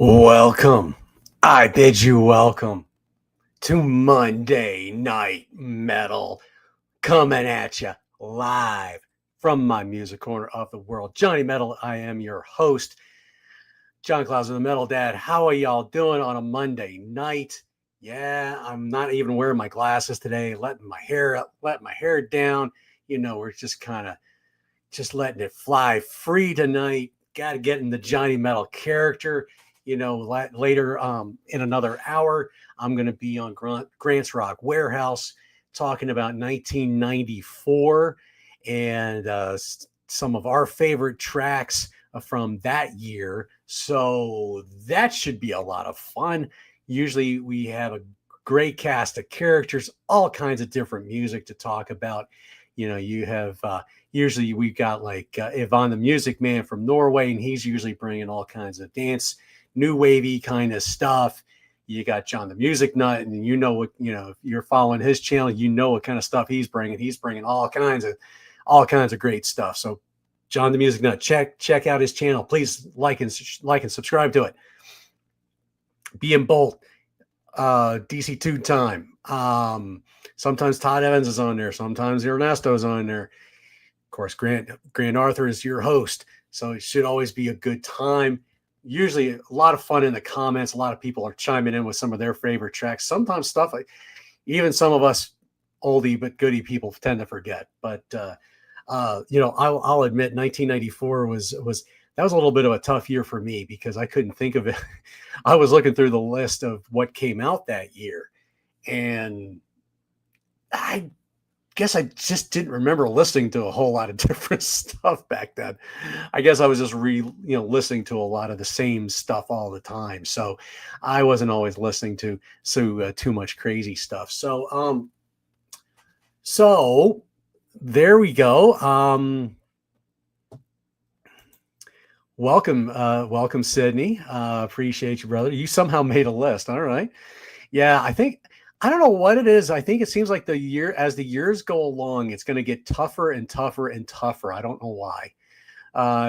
Welcome. I bid you welcome to Monday Night Metal, coming at you live from my music corner of the world. Johnny Metal, I am your host, John Clauser, the Metal Dad. How are y'all doing on a Monday night? Yeah, I'm not even wearing my glasses today, letting my hair down. We're just kind of just letting it fly free tonight. Got to get in the Johnny Metal character. Later in another hour, I'm going to be on Grant's Rock Warehouse talking about 1994 and some of our favorite tracks from that year. So that should be a lot of fun. Usually we have a great cast of characters, all kinds of different music to talk about. You have usually we've got like Ivan the Music Man from Norway, and he's usually bringing all kinds of dance, new wavy kind of stuff. You got John the Music Nut, and if you're following his channel, you know what kind of stuff he's bringing. He's bringing all kinds of great stuff. So John the Music Nut, check out his channel. Please like and subscribe to it. Being Bolt, DC2 time. Sometimes Todd Evans is on there. Sometimes Ernesto's on there. Of course, Grant Arthur is your host, so it should always be a good time. Usually a lot of fun in the comments. A lot of people are chiming in with some of their favorite tracks. Sometimes stuff like even some of us oldie but goodie people tend to forget. But I'll admit 1994 was that was a little bit of a tough year for me because I couldn't think of it. I was looking through the list of what came out that year, and I guess I just didn't remember listening to a whole lot of different stuff back then. I guess I was just listening to a lot of the same stuff all the time. So I wasn't always listening to too much crazy stuff. So there we go. Welcome, Sydney. Appreciate you, brother. You somehow made a list. All right. Yeah, I don't know what it is. I think it seems like as the years go along, it's going to get tougher and tougher and tougher. I don't know why.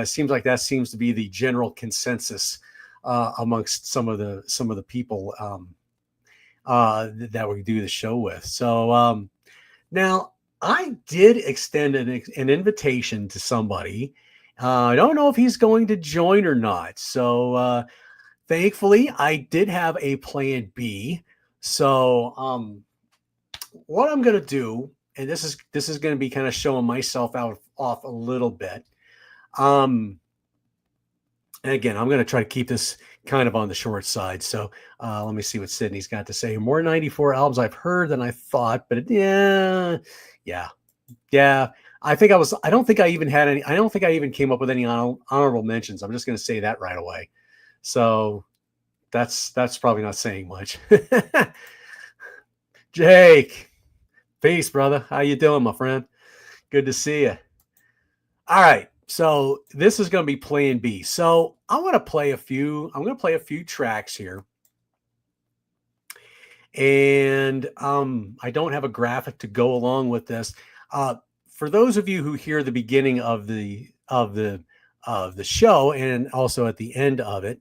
It seems like that seems to be the general consensus amongst some of the people that we do the show with. So now I did extend an invitation to somebody. I don't know if he's going to join or not. So thankfully, I did have a plan B. So what I'm going to do, and this is going to be kind of showing myself off a little bit. And again, I'm going to try to keep this kind of on the short side. So let me see what Sydney's got to say. More 94 albums I've heard than I thought, but yeah. I don't think I even came up with any honorable mentions. I'm just going to say that right away. So that's probably not saying much. Jake, peace, brother. How you doing, my friend? Good to see you. All right. So this is going to be plan B. So I'm going to play a few tracks here. And I don't have a graphic to go along with this. For those of you who hear the beginning of the show and also at the end of it,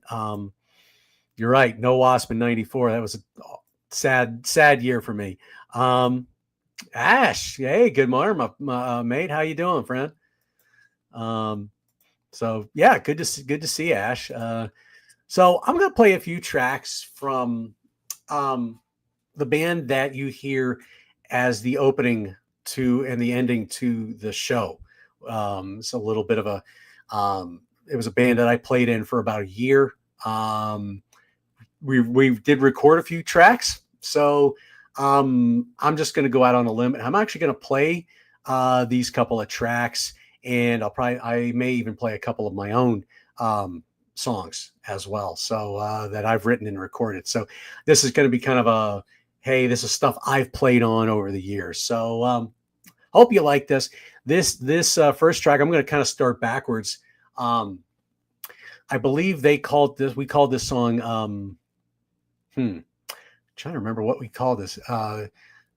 you're right. No Wasp in '94. That was a sad year for me. Ash, hey, good morning, my mate. How you doing, friend? So yeah, good to see Ash. So I'm gonna play a few tracks from the band that you hear as the opening to and the ending to the show. It's a little bit of a it was a band that I played in for about a year. We did record a few tracks, so I'm just going to go out on a limb. I'm actually going to play these couple of tracks, and I may even play a couple of my own songs as well, so that I've written and recorded. So this is going to be kind of a, hey, this is stuff I've played on over the years. So hope you like this. This first track, I'm going to kind of start backwards. I believe we called this song. Trying to remember what we called this.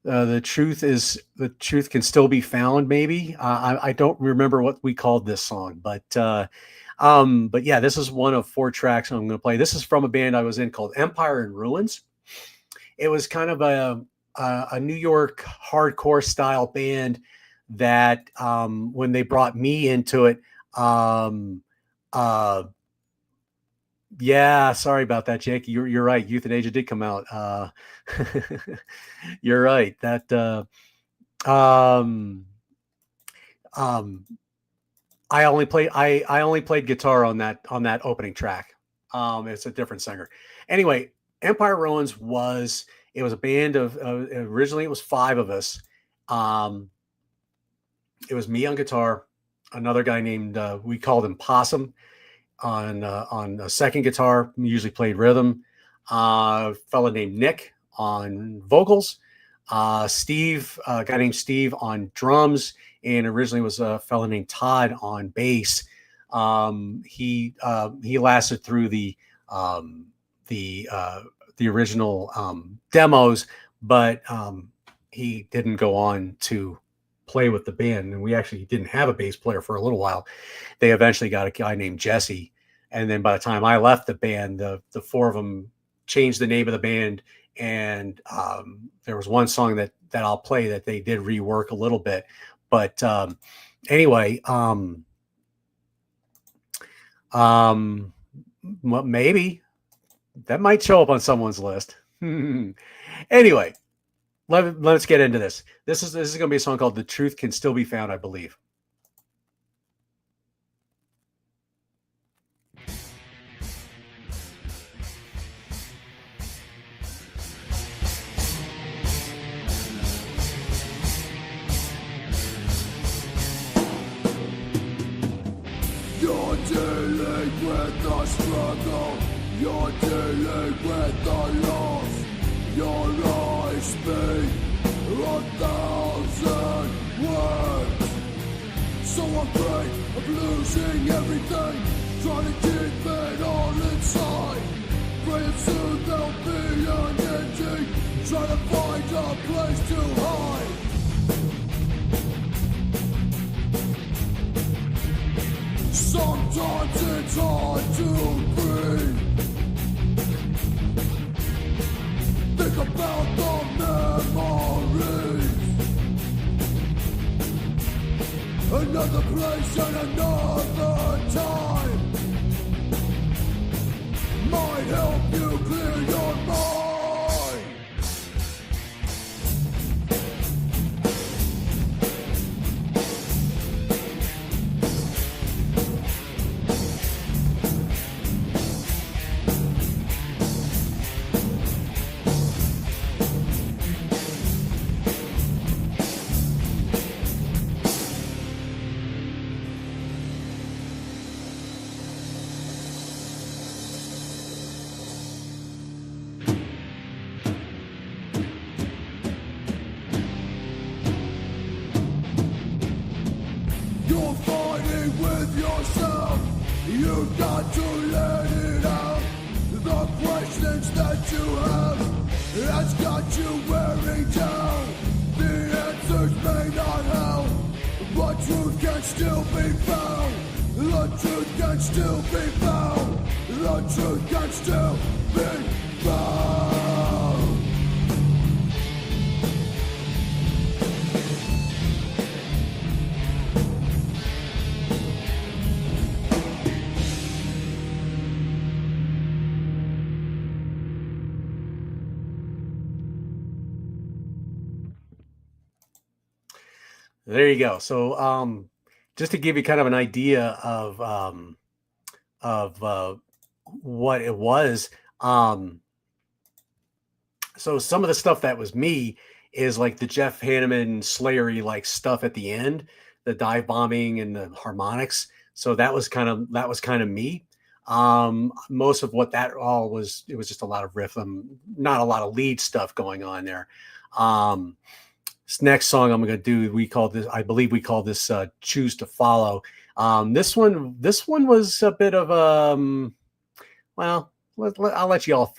The truth can still be found. Maybe I don't remember what we called this song, but yeah, this is one of four tracks I'm going to play. This is from a band I was in called Empire in Ruins. It was kind of a New York hardcore style band that when they brought me into it, um, uh, yeah, sorry about that, Jake. You're right. Euthanasia did come out. You're right. That um, um, I only played guitar on that opening track. It's a different singer. Anyway, Empire Ruins was it was a band of originally it was five of us. Um, it was me on guitar, another guy named we called him Possum on a second guitar, usually played rhythm. A fella named Nick on vocals. Steve, a guy named Steve on drums, and originally was a fella named Todd on bass. He lasted through um, the the original demos, but he didn't go on to play with the band. And we actually didn't have a bass player for a little while. They eventually got a guy named Jesse, and then by the time I left the band, the four of them changed the name of the band. And there was one song that I'll play that they did rework a little bit. But anyway, maybe that might show up on someone's list. Anyway, let's get into this. This is going to be a song called "The Truth Can Still Be Found," I believe. You're dealing with the struggle, you're dealing with the loss. Your lies speak 1,000 words. So afraid of losing everything, trying to keep it all inside. Praying soon there'll be an ending, trying to find a place to hide. Sometimes it's hard to breathe. Think about the memories. Another place and another time might help you clear your mind. You're fighting with yourself. You got to let it out. The questions that you have has got you wearing down. The answers may not help, but truth can still be found. The truth can still be found. The truth can still be found. There you go. So, just to give you kind of an idea of what it was, so some of the stuff that was me is like the Jeff Hanneman Slayery like stuff at the end, the dive bombing and the harmonics. So that was kind of me. Most of what that all was, it was just a lot of riff, not a lot of lead stuff going on there. Um, this next song I'm going to do, I believe we call this "Choose to Follow." This one was a bit of well, I'll let you all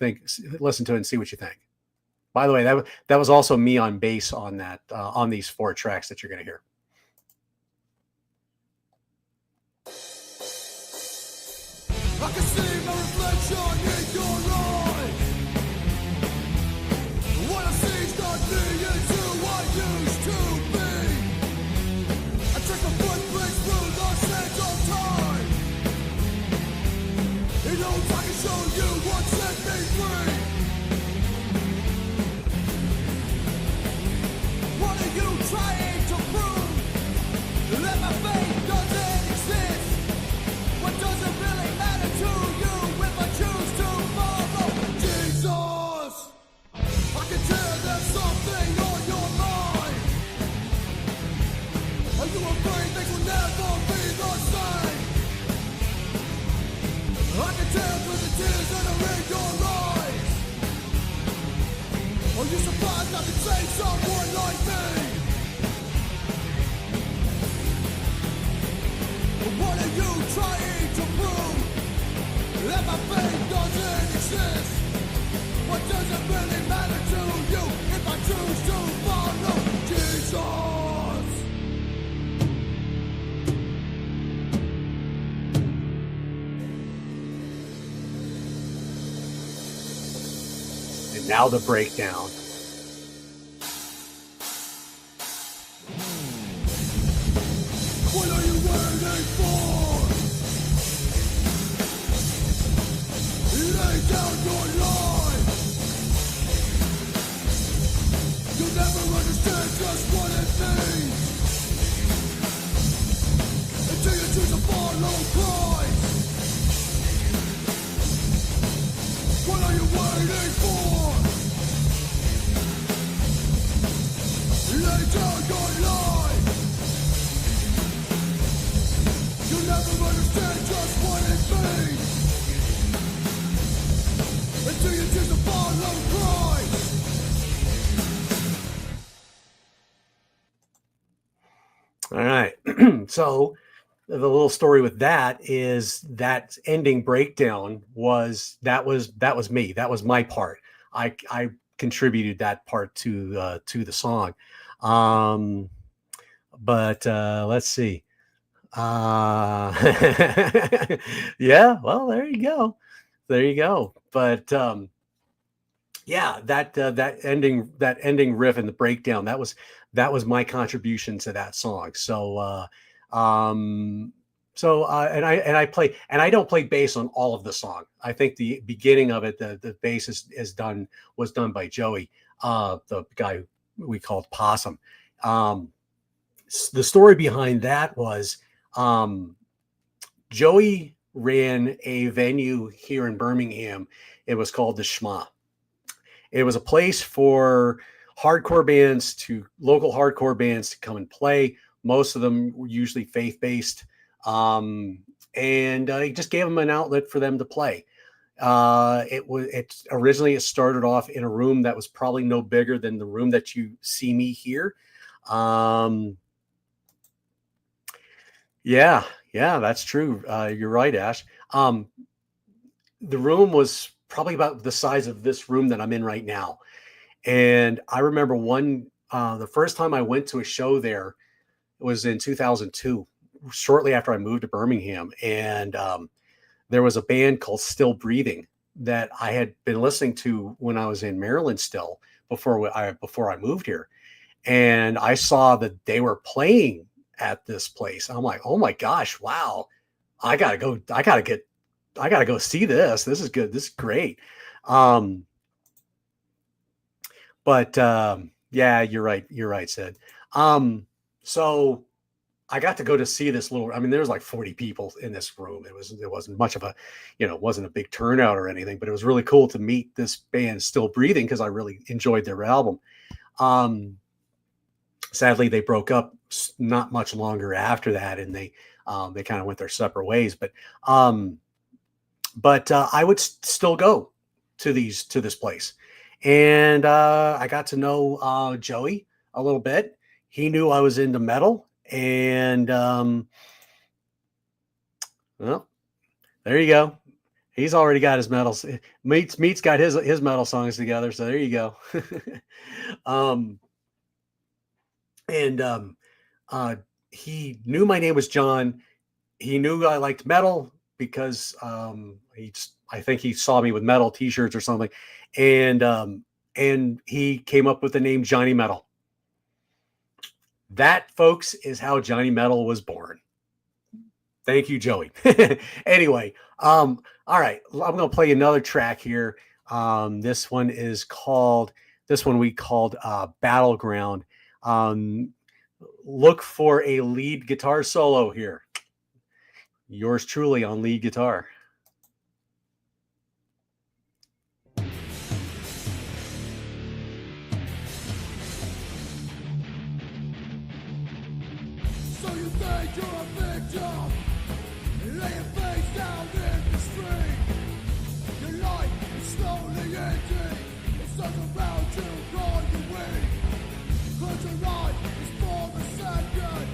listen to it and see what you think. By the way, that was also me on bass on that on these 4 tracks that you're going to hear. I can see my reflection in your eyes. What I see is not me, it's who I used to be. I check the footprints through the sands of time. It knows I can show you what set me free. What are you trying to prove? That my faith doesn't exist. What does it really matter to you if I choose to follow Jesus? I can tell there's something on your mind. Are you afraid things will never be the same? I can tell through the tears that are in your eyes. Are you surprised I can save someone like me? What are you trying to prove? That my faith doesn't exist. What does it really matter to you if I choose to follow Jesus? And now the breakdown. What are you waiting for? Lay down your life. You'll never understand just what it means until you choose to follow Christ. What are you waiting for? Lay down your life. You'll never understand just what it means until you choose to follow Christ. All right. So the little story with that is that ending breakdown was me. That was my part. I contributed that part to the song. But let's see. Yeah, well, there you go. There you go. But yeah, that ending riff and the breakdown, that was my contribution to that song. So and I play, and I don't play bass on all of the song. I think the beginning of it, the bass was done by Joey, the guy we called Possum. The story behind that was Joey ran a venue here in Birmingham. It was called the Schma. It was a place for local hardcore bands to come and play. Most of them were usually faith-based. And he just gave them an outlet for them to play. It originally started off in a room that was probably no bigger than the room that you see me here. Yeah, that's true. You're right, Ash. The room was probably about the size of this room that I'm in right now. And I remember the first time I went to a show there was in 2002, shortly after I moved to Birmingham. And there was a band called Still Breathing that I had been listening to when I was in Maryland still before I moved here. And I saw that they were playing at this place. I'm like, oh my gosh, wow. I gotta go see this. This is good. This is great. But yeah, you're right, Sid. So I got to go to see this there was like 40 people in this room. It wasn't much of a, it wasn't a big turnout or anything, but it was really cool to meet this band Still Breathing because I really enjoyed their album. Sadly, they broke up not much longer after that, and they kind of went their separate ways. But I would still go to this place, and I got to know Joey a little bit. He knew I was into metal, and well, there you go. He's already got his medals. Meat's got his metal songs together. So there you go. um, and he knew my name was John. He knew I liked metal because I think he saw me with metal T-shirts or something, and he came up with the name Johnny Metal. That, folks, is how Johnny Metal was born. Thank you, Joey. Anyway, all right, I'm going to play another track here. This one we called Battleground. Look for a lead guitar solo here. Yours truly on lead guitar. So you think you're a victim? Lay your face down in the street. Your life is slowly ending. It starts around you, call you weak. Cause your life is for a second.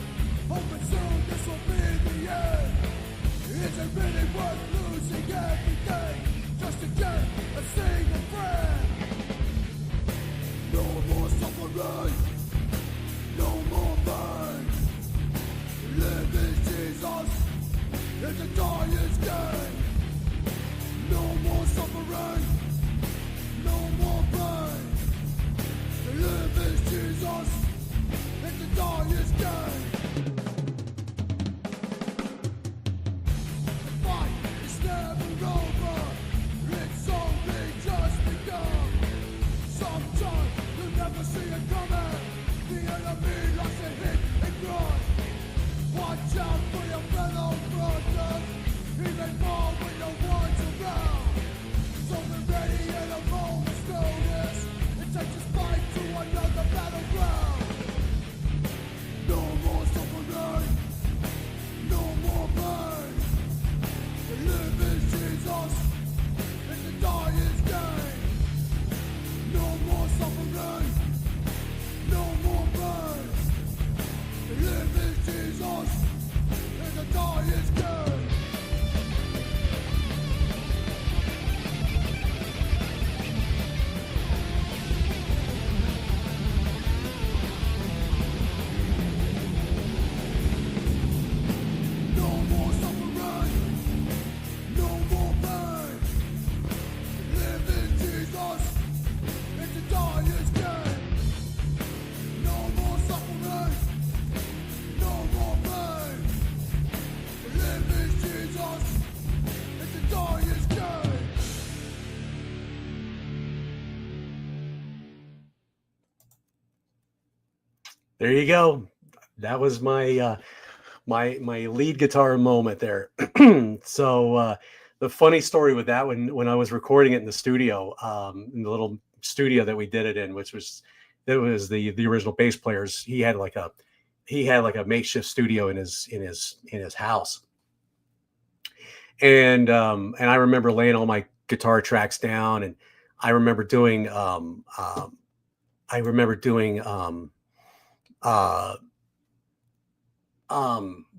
Hoping soon this will be the end. Is it really worth losing everything just to get a single friend? No more suffering. No more pain. Live in Jesus. It's a dying game. No more suffering. No more pain. Live in Jesus. It's a dying game. The fight is never over. It's only just begun. Sometimes you'll never see it coming. The enemy likes to hit and run. Watch out for your fellow brothers. He may fall when no one's around. So be ready at a moment's notice. It takes us fight to another battleground. No more suffering. No more pain. Live in Jesus. It's a dying game. No more suffering. No more pain. Live in Jesus. It's a dying game. No more suffering. No more pain. Live in Jesus. It's a dying game. No more suffering. No more pain. Live in Jesus. It's a dying game. There you go. That was my my lead guitar moment there. So the funny story with that, when I was recording it in the studio, in the little studio that we did it in, which was the original bass players, he had like a makeshift studio in his house. And I remember laying all my guitar tracks down, and I remember doing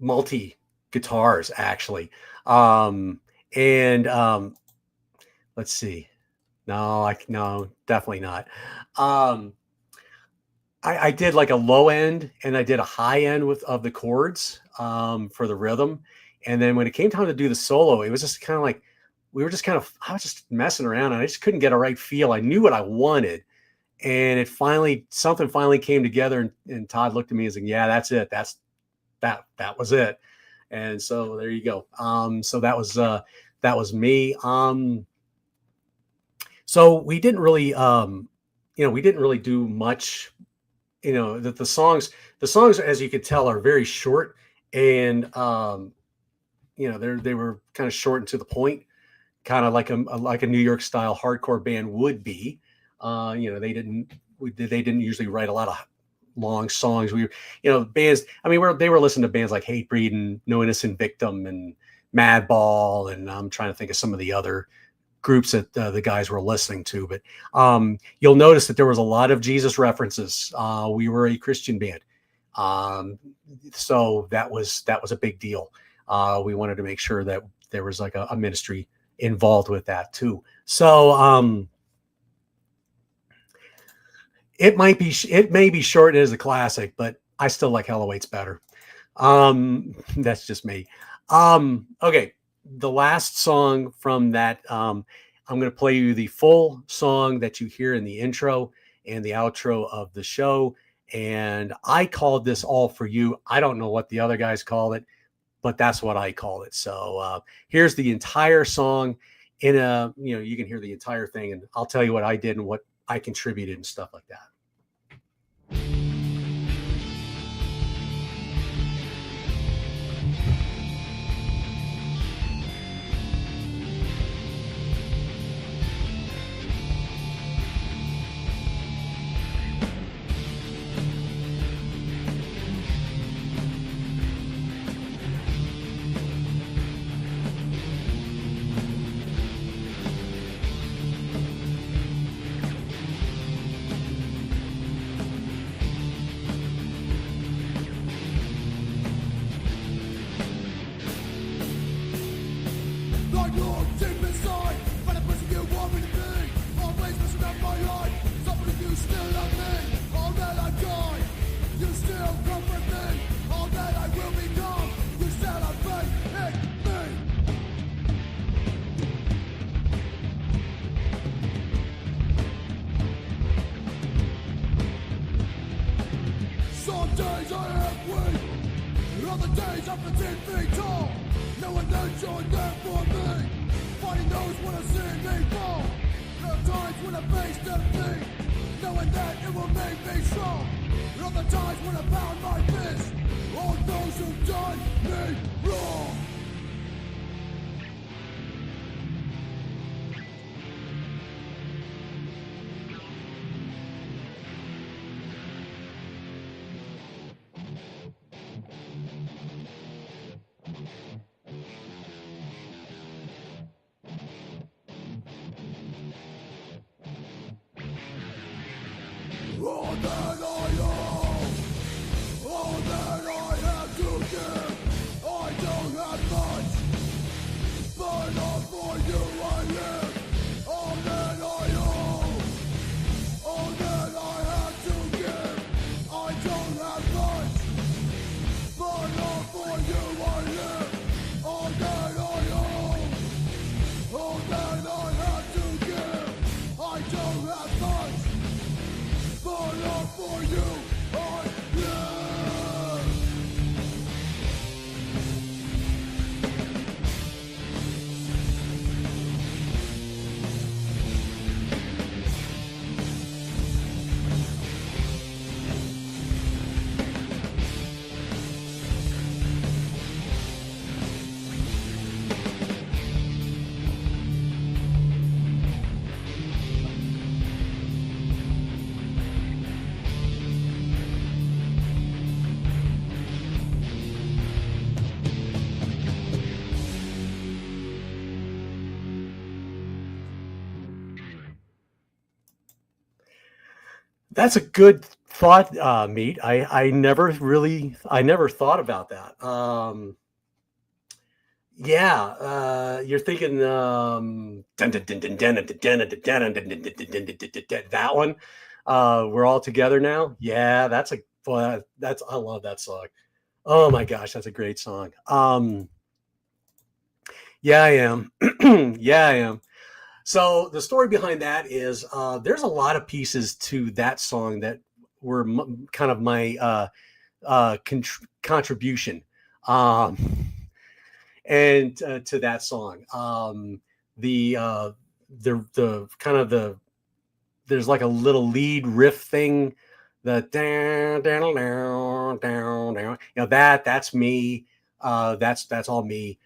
multi guitars actually. And let's see. No, definitely not. I did like a low end and I did a high end of the chords for the rhythm. And then when it came time to do the solo, it was just kind of like I was just messing around and I just couldn't get a right feel. I knew what I wanted. And something finally came together, and Todd looked at me and said, "Yeah, that's it. That was it." And so there you go. So that was me. So we didn't really do much. The songs, as you could tell, are very short, and they were kind of short and to the point, kind of like a New York style hardcore band would be. They didn't usually write a lot of long songs. Bands. I mean, they were listening to bands like Hatebreed and No Innocent Victim and Madball, and I'm trying to think of some of the other groups that the guys were listening to. But you'll notice that there was a lot of Jesus references. We were a Christian band, so that was a big deal. We wanted to make sure that there was like a ministry involved with that too. So it may be shortened as a classic, but I still like Hell Awaits better. That's just me. Okay, the last song from that, I'm going to play you the full song that you hear in the intro and the outro of the show. And I called this All For You. I don't know what the other guys call it, but that's what I call it. So here's the entire song in a, you can hear the entire thing, and I'll tell you what I did and what I contributed and stuff like that. Like you're deep inside, find a person you want me to be. Always messing up my life, somebody you still love me. All that I die, you still comfort me. All that I will become, you still have faith in me. Some days I am weak, other days I'm 15 feet tall. No one knows you're there for me. Nobody knows when I see me fall. There are times when I face defeat, knowing that it will make me strong. There are other times when I pound my fist on those who've done me wrong. All that I own, all that I have to give, I don't have much, but all for you I live. All that I own, all that I have to give, I don't have much, but all for you I live. All that I own, all that I have to give, I don't have much. But all for you, I live. That's a good thought, Meat. I never thought about that. Yeah, you're thinking that one. We're all together now. Yeah, that's I love that song. Oh my gosh, that's a great song. Yeah, I am. Yeah, I am. So the story behind that is there's a lot of pieces to that song that were kind of my contribution, um, and to that song. The the kind of the there's like a little lead riff thing, the down down down down down. That's me. That's all me.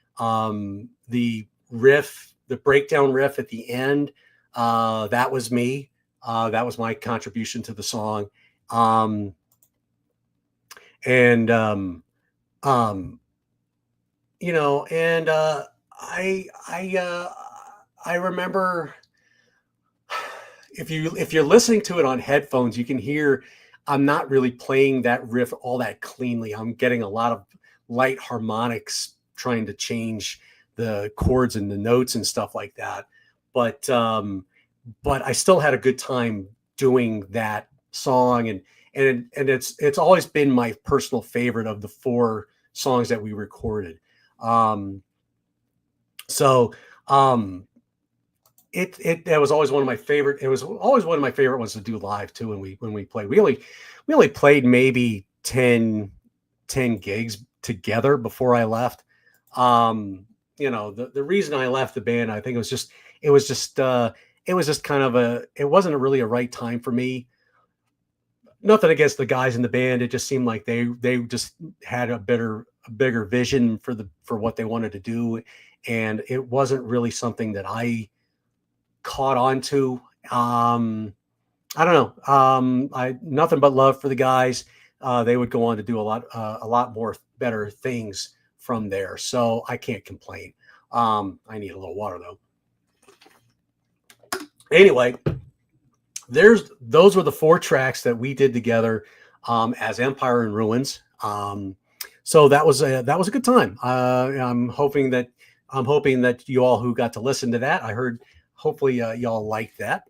The riff, the breakdown riff at the end, that was me. That was my contribution to the song. Um, and um, and I remember if you're listening to it on headphones, you can hear I'm not really playing that riff all that cleanly. I'm getting a lot of light harmonics trying to change the chords and the notes and stuff like that. But I still had a good time doing that song, and it's always been my personal favorite of the 4 songs that we recorded. Um, so um, it was always one of my favorite. It was always one of my favorite ones to do live too. When we played, we only played maybe 10 gigs together before I left. The reason I left the band, I think it was just kind of it wasn't really a right time for me. Nothing against the guys in the band. It just seemed like they just had a bigger vision for what they wanted to do. And it wasn't really something that I caught on to. I don't know. I nothing but love for the guys. They would go on to do a lot more better things from there. So I can't complain. I need a little water though. Anyway, those were the 4 tracks that we did together as Empire in Ruins. So that was a good time. I'm hoping that you all who got to listen to that, I heard, hopefully y'all like that.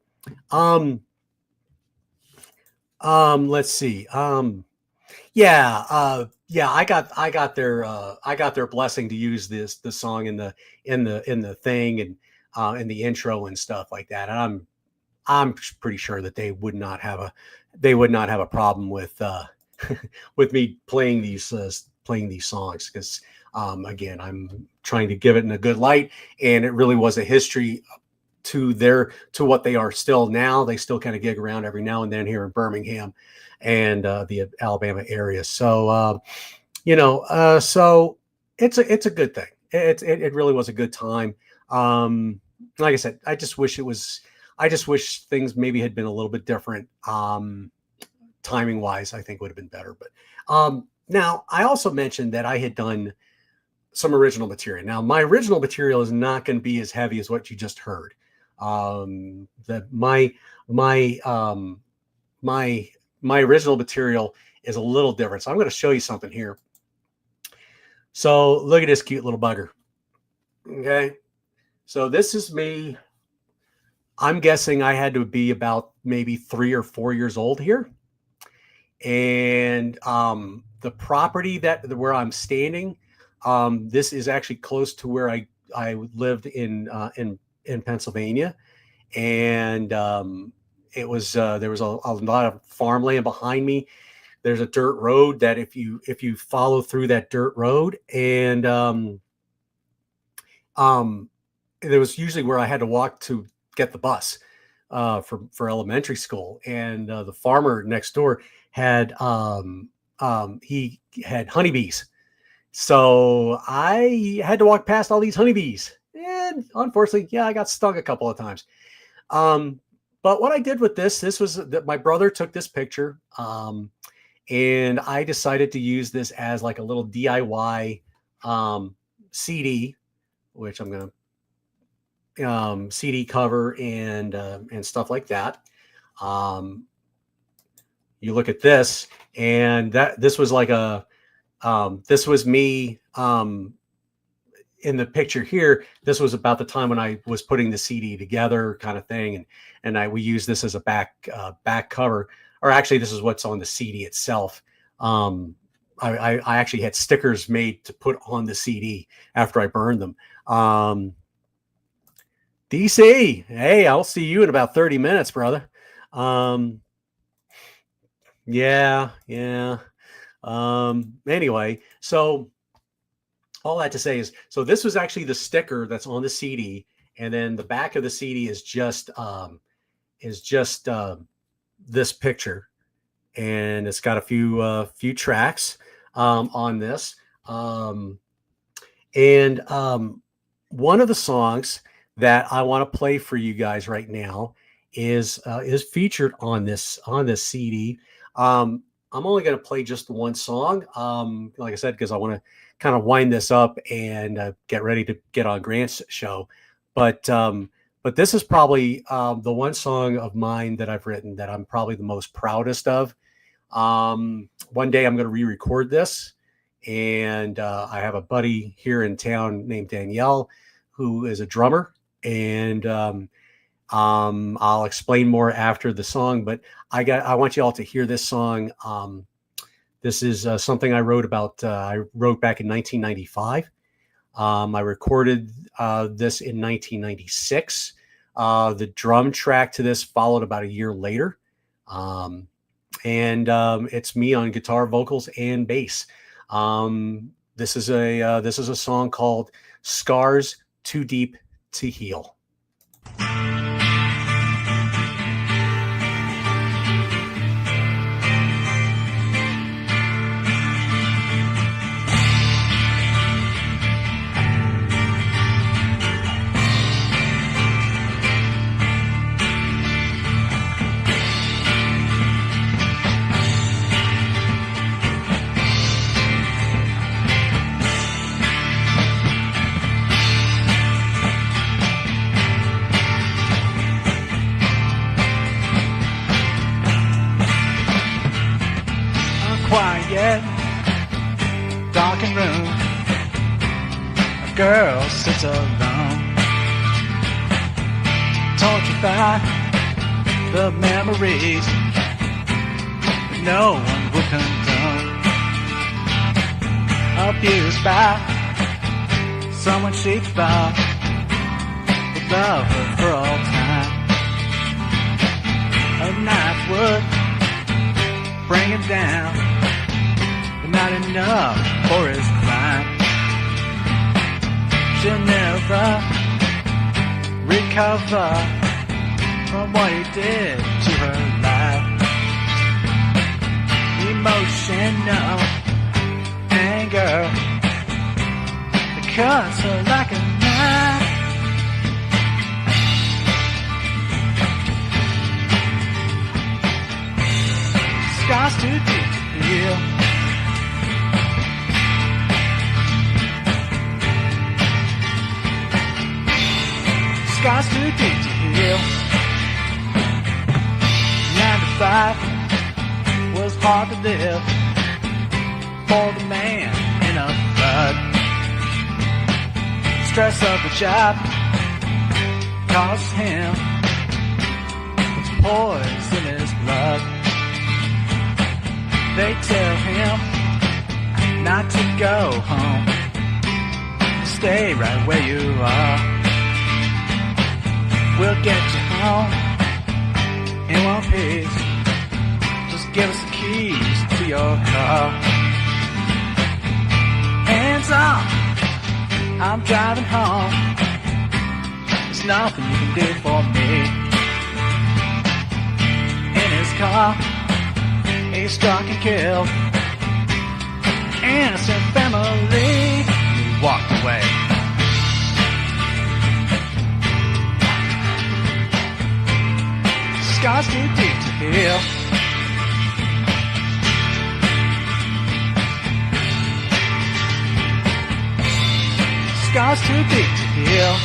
Let's see. Yeah, I got their blessing to use the song in the thing and in the intro and stuff like that. And I'm pretty sure that they would not have a problem with with me playing these songs, because again, I'm trying to give it in a good light, and it really was a history to what they are still now. They still kind of gig around every now and then here in Birmingham and the Alabama area. So so it's a good thing. It really was a good time. Like I said, I just wish things maybe had been a little bit different. Timing wise, I think would have been better. But now I also mentioned that I had done some original material. Now my original material is not going to be as heavy as what you just heard. My original material is a little different. So I'm going to show you something here. So look at this cute little bugger. Okay. So this is me. I'm guessing I had to be about maybe 3 or 4 years old here. And the property where I'm standing, this is actually close to where I lived in Pennsylvania. And it was there was a lot of farmland behind me. There's a dirt road that if you follow through that dirt road, and it was usually where I had to walk to get the bus for elementary school. And the farmer next door had he had honeybees, so I had to walk past all these honeybees. And unfortunately, yeah, I got stung a couple of times. But what I did with this was that my brother took this picture, and I decided to use this as like a little DIY CD, which I'm going to CD cover and stuff like that. You look at this, and this was like this was me in the picture here. This was about the time when I was putting the CD together, kind of thing, and we use this as a back cover, or actually this is what's on the CD itself. I actually had stickers made to put on the CD after I burned them. DC, hey, I'll see you in about 30 minutes, brother. Yeah. Anyway, so all that to say is, so this was actually the sticker that's on the CD, and then the back of the CD is just this picture, and it's got a few tracks on this, and one of the songs that I want to play for you guys right now is featured on this CD. I'm only going to play just one song, like I said, because I want to kind of wind this up and get ready to get on Grant's show. But this is probably the one song of mine that I've written that I'm probably the most proudest of. One day I'm going to re-record this, And I have a buddy here in town named Danielle, who is a drummer. And I'll explain more after the song, but I want you all to hear this song. This is something I wrote back in 1995. I recorded this in 1996. The drum track to this followed about a year later. And it's me on guitar, vocals, and bass. This is a song called "Scars Too Deep to Heal." Quiet, darkened room. A girl sits alone, tortured by the memories that no one would condone. Abused by someone she thought would love her for all time. A knife would bring him down, but not enough for his crime. She'll never recover from what he did to her life. Emotional anger that cuts her like a knife. Scars too deep to heal. Scars too deep to heal. 9 to 5 was hard to live for the man in a flood. Stress of the job caused him poison in his blood. They tell him not to go home, stay right where you are. We'll get you home in one piece. Just give us the keys to your car. Hands off, I'm driving home. There's nothing you can do for me. In his car, he struck and killed innocent family. He walked away. Scars too deep to heal. Scars too deep to heal.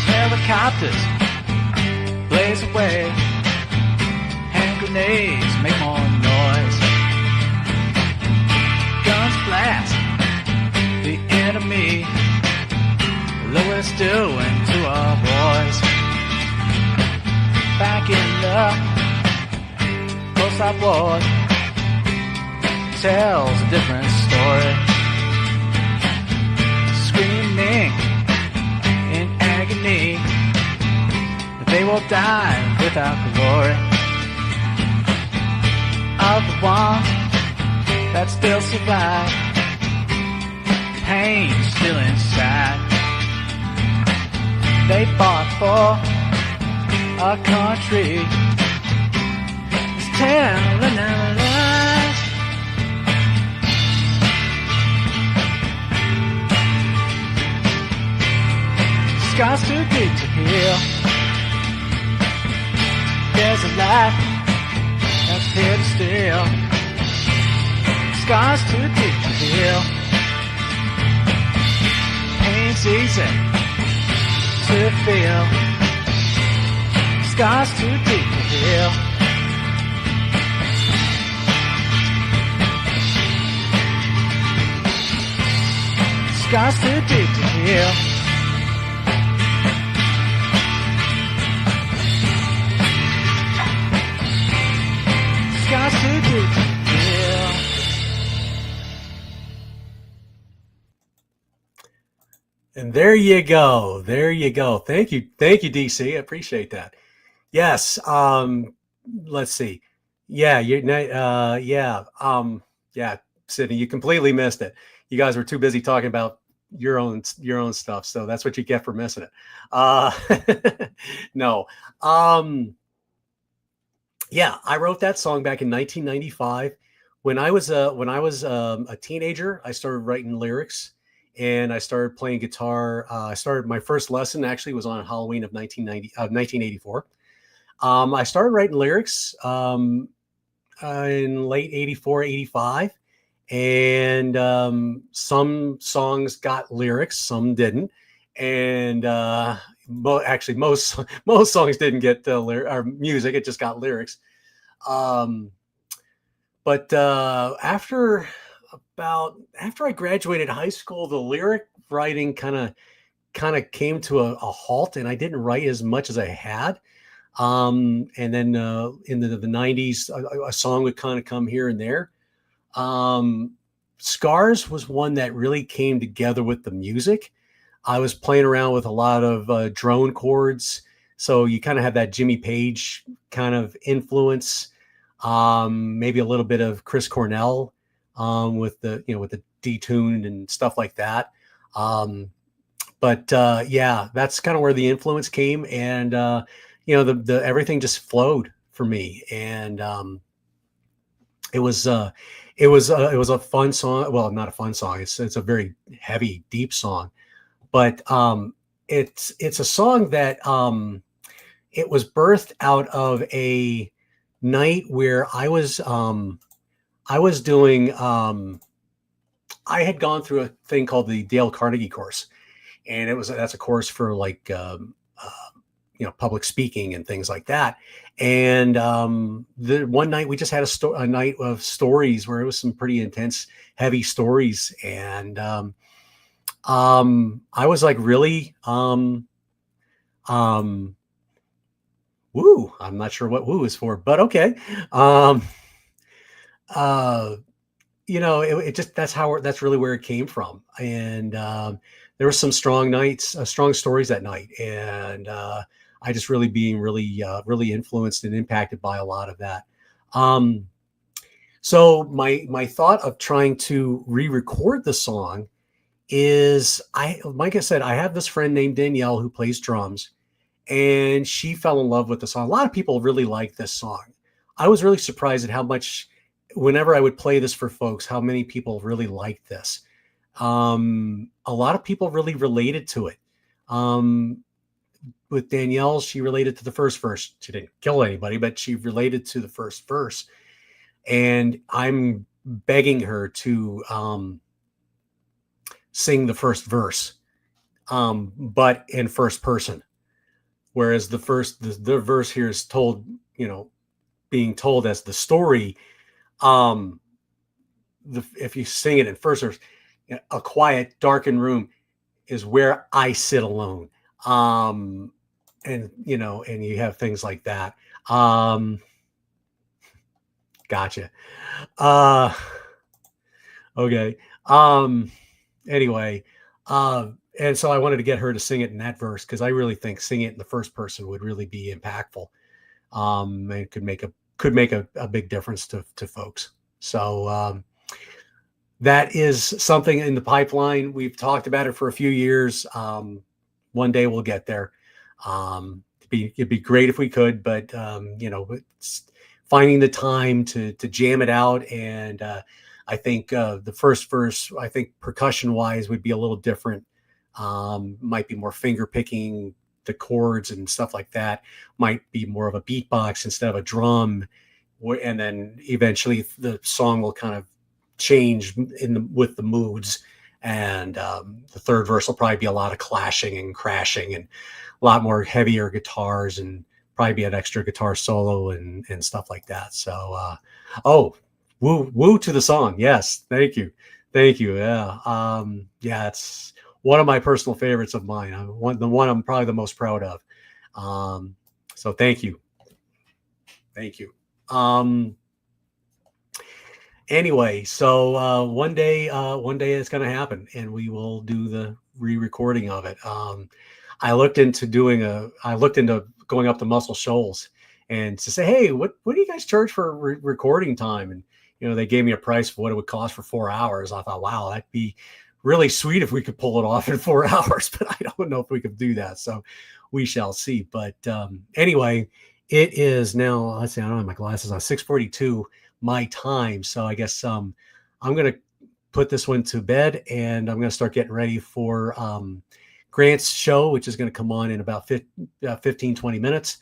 Helicopters blaze away, hand grenades make more noise. Guns blast the enemy, lowest doing to our boys. Back in the Westside Boy tells a different story, screaming in agony that they will die without glory of the ones that still survive. Pain still inside. They fought for a country that's telling our lies. Scar's too deep to heal. There's a life that's here to steal. Scar's too deep to heal. Pain's easy to feel. Scars too deep to heal. Scars too deep to heal. Scars too deep to heal. And there you go. There you go. Thank you. Thank you, DC. I appreciate that. Yes. Let's see. Yeah, yeah, Sydney, you completely missed it. You guys were too busy talking about your own stuff. So that's what you get for missing it. No. Yeah, I wrote that song back in 1995. When I was a teenager, I started writing lyrics. And I started playing guitar. I started my first lesson actually was on Halloween of 1984. I started writing lyrics in late 84, 85. And some songs got lyrics, some didn't. And actually, most songs didn't get or music. It just got lyrics. But after I graduated high school, the lyric writing kind of came to a halt, and I didn't write as much as I had. And then in the 90s, a song would kind of come here and there. Scars was one that really came together with the music. I was playing around with a lot of drone chords, so you kind of have that Jimmy Page kind of influence, maybe a little bit of Chris Cornell. With the detuned and stuff like that. But yeah, that's kind of where the influence came. And, the everything just flowed for me. And it was a fun song. Well, not a fun song. It's a very heavy, deep song, but it's a song that it was birthed out of a night where I was doing, I had gone through a thing called the Dale Carnegie course, and that's a course for like, public speaking and things like that. And the one night we just had a night of stories where it was some pretty intense, heavy stories. And I was like, really, woo, I'm not sure what woo is for, but okay. It just, that's really where it came from. And there were some strong stories that night. And I just really being really influenced and impacted by a lot of that. So my thought of trying to re-record the song is, like I said, I have this friend named Danielle who plays drums, and she fell in love with the song. A lot of people really like this song. I was really surprised at how much, whenever I would play this for folks, how many people really liked this. A lot of people really related to it. With Danielle, she related to the first verse. She didn't kill anybody, but she related to the first verse. And I'm begging her to sing the first verse, but in first person. Whereas the verse here is told, being told as the story. If you sing it in first verse, a quiet, darkened room is where I sit alone. And you have things like that. Gotcha. Uh, okay. Anyway, and so I wanted to get her to sing it in that verse because I really think singing it in the first person would really be impactful. And could make a big difference to folks. So that is something in the pipeline. We've talked about it for a few years. One day we'll get there. It'd be great if we could, but it's finding the time to jam it out. And I think the first verse, I think percussion wise, would be a little different. Might be more finger picking the chords and stuff like that. Might be more of a beatbox instead of a drum. And then eventually the song will kind of change with the moods. And the third verse will probably be a lot of clashing and crashing and a lot more heavier guitars and probably be an extra guitar solo and stuff like that. So, woo to the song. Yes. Thank you. Yeah. Yeah. It's one of my personal favorites of mine. The one I'm probably the most proud of. So thank you. Anyway, so one day it's going to happen, and we will do the re-recording of it. I looked into going up to Muscle Shoals and to say, hey, what do you guys charge for recording time? And they gave me a price for what it would cost for 4 hours. I thought, wow, that'd be really sweet if we could pull it off in 4 hours, but I don't know if we could do that. So we shall see. But anyway, it is now, let's see, I don't have my glasses on, 6:42 my time. So I guess I'm going to put this one to bed, and I'm going to start getting ready for Grant's show, which is going to come on in about 15, 20 minutes.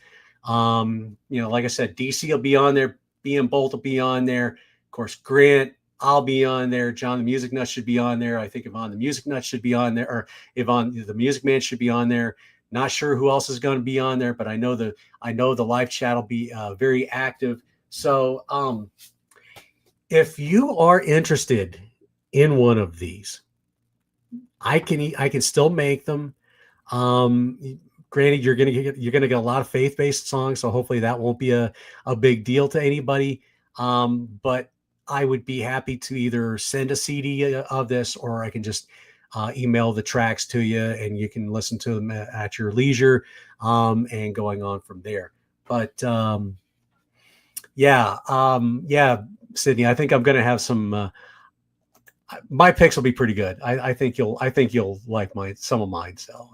Like I said, DC will be on there. BM Bolt will be on there. Of course, Grant, I'll be on there. John the Music Nut should be on there. I think Yvonne the Music Nut should be on there, or Yvonne the Music Man should be on there. Not sure who else is going to be on there, but I know the live chat will be very active. So if you are interested in one of these, I can still make them. Granted, you're gonna get a lot of faith-based songs, so hopefully that won't be a big deal to anybody. But I would be happy to either send a CD of this, or I can just email the tracks to you, and you can listen to them at your leisure, and going on from there. But yeah, Sydney, I think I'm going to have some. My picks will be pretty good. I think you'll like some of mine. So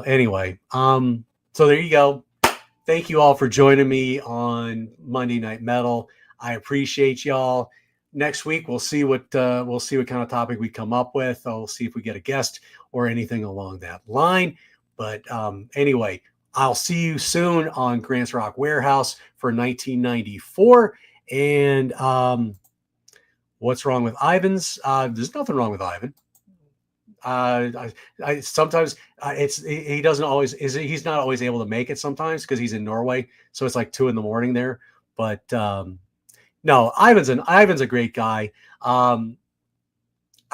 anyway, so there you go. Thank you all for joining me on Monday Night Metal. I appreciate y'all. Next week we'll see what kind of topic we come up with. I'll see if we get a guest or anything along that line. But anyway, I'll see you soon on Grant's Rock Warehouse for 1994. And what's wrong with Ivan's? There's nothing wrong with Ivan. I sometimes he's not always able to make it sometimes because he's in Norway, so it's like 2 a.m. there. But no, Ivan's a great guy.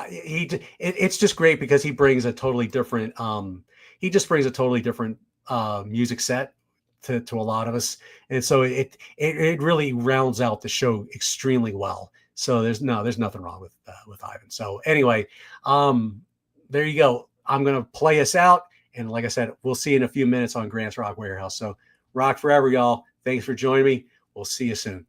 It's just great because he brings a totally different music set to a lot of us, and so it really rounds out the show extremely well. So there's nothing wrong with Ivan. So anyway, there you go. I'm gonna play us out, and like I said, we'll see you in a few minutes on Grant's Rock Warehouse. So rock forever, y'all. Thanks for joining me. We'll see you soon.